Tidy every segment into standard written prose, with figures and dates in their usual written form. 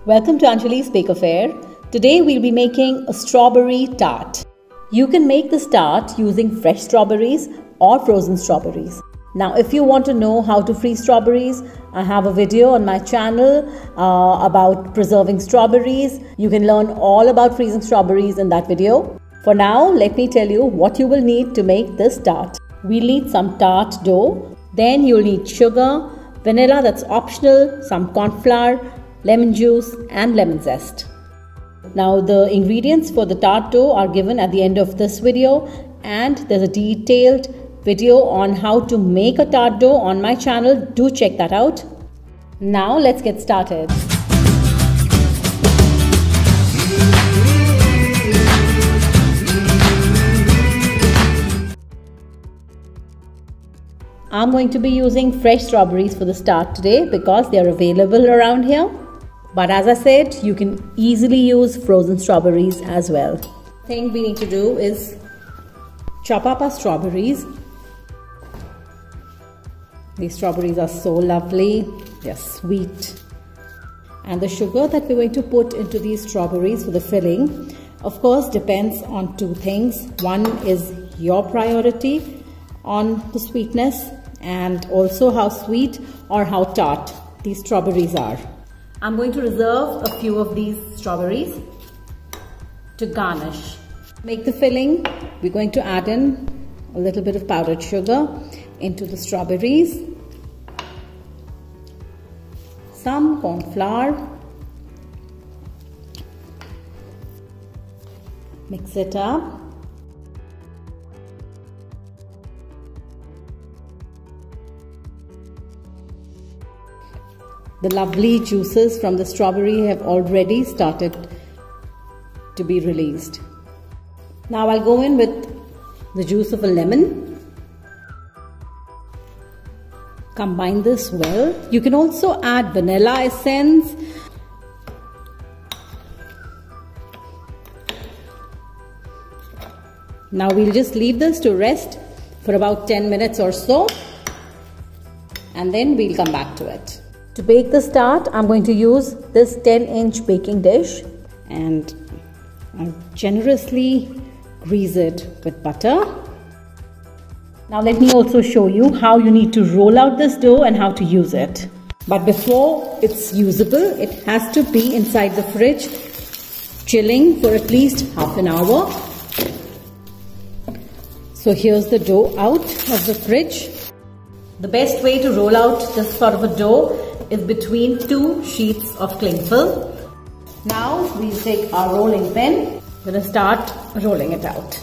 Welcome to Anjali's Bake Affair. Today we'll be making a strawberry tart. You can make this tart using fresh strawberries or frozen strawberries. Now if you want to know how to freeze strawberries, I have a video on my channel about preserving strawberries. You can learn all about freezing strawberries in that video. For now, let me tell you what you will need to make this tart. We'll need some tart dough. Then you'll need sugar, vanilla that's optional, some corn flour, lemon juice and lemon zest. Now the ingredients for the tart dough are given at the end of this video, and there's a detailed video on how to make a tart dough on my channel. Do check that out. Now let's get started. I'm going to be using fresh strawberries for this tart today because they are available around here. But as I said, you can easily use frozen strawberries as well. The thing we need to do is chop up our strawberries. These strawberries are so lovely, they're sweet. And the sugar that we're going to put into these strawberries for the filling, of course, depends on two things. One is your priority on the sweetness and also how sweet or how tart these strawberries are. I'm going to reserve a few of these strawberries to garnish. Make the filling. We're going to add in a little bit of powdered sugar into the strawberries, some corn flour, mix it up. The lovely juices from the strawberry have already started to be released. Now I'll go in with the juice of a lemon. Combine this well. You can also add vanilla essence. Now we'll just leave this to rest for about 10 minutes or so, and then we'll come back to it. To bake this tart, I'm going to use this 10-inch baking dish, and I'll generously grease it with butter. Now let me also show you how you need to roll out this dough and how to use it. But before it's usable, it has to be inside the fridge, chilling for at least half an hour. So here's the dough out of the fridge. The best way to roll out this sort of a dough is between two sheets of cling film. Now we'll take our rolling pin. We're going to start rolling it out.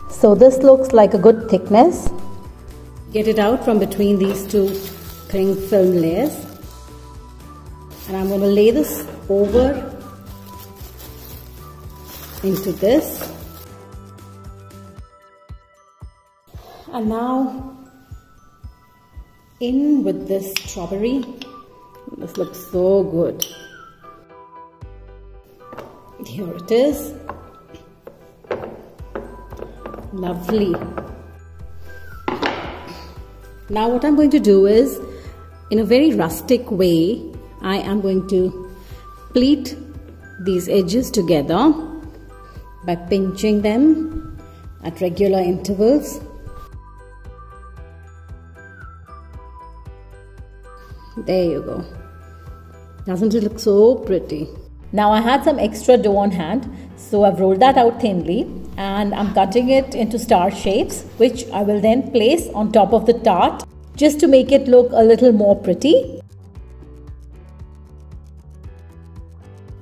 So this looks like a good thickness. Get it out from between these two cling film layers. And I'm going to lay this over into this. And now in with this strawberry. This looks so good. Here it is. Lovely. Now what I'm going to do is, in a very rustic way, I am going to pleat these edges together by pinching them at regular intervals. There you go. Doesn't it look so pretty? Now I had some extra dough on hand, so I've rolled that out thinly and I'm cutting it into star shapes, which I will then place on top of the tart just to make it look a little more pretty.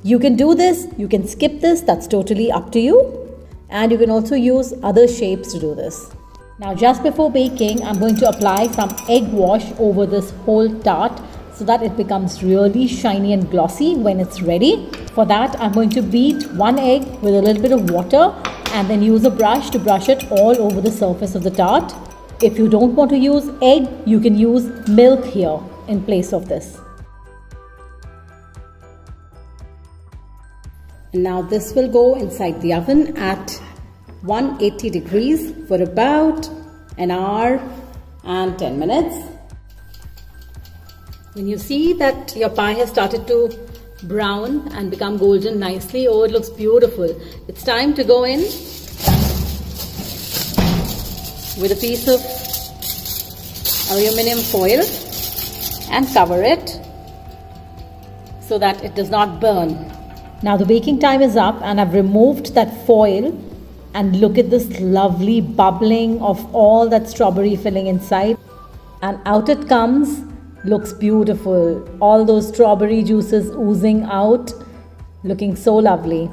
You can do this, you can skip this, that's totally up to you. And you can also use other shapes to do this. Now just before baking, I'm going to apply some egg wash over this whole tart so that it becomes really shiny and glossy when it's ready. For that, I'm going to beat one egg with a little bit of water and then use a brush to brush it all over the surface of the tart. If you don't want to use egg, you can use milk here in place of this. Now this will go inside the oven at 180 degrees for about an hour and 10 minutes. When you see that your pie has started to brown and become golden nicely, oh, it looks beautiful. It's time to go in with a piece of aluminum foil and cover it so that it does not burn. Now the baking time is up and I've removed that foil, and look at this lovely bubbling of all that strawberry filling inside, and out it comes. Looks beautiful. All those strawberry juices oozing out, looking so lovely.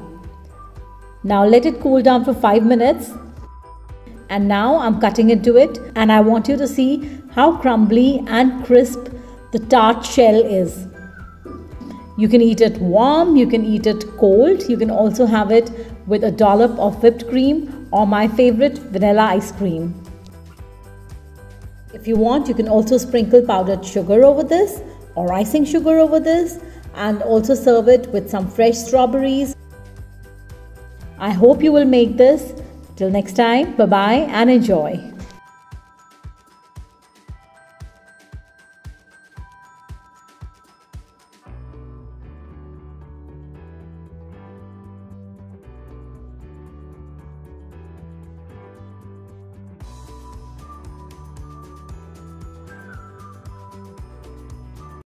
Now let it cool down for 5 minutes. And now I'm cutting into it, and I want you to see how crumbly and crisp the tart shell is. You can eat it warm, you can eat it cold, you can also have it with a dollop of whipped cream or my favorite, vanilla ice cream. If you want, you can also sprinkle powdered sugar over this or icing sugar over this, and also serve it with some fresh strawberries. I hope you will make this. Till next time, bye-bye and enjoy.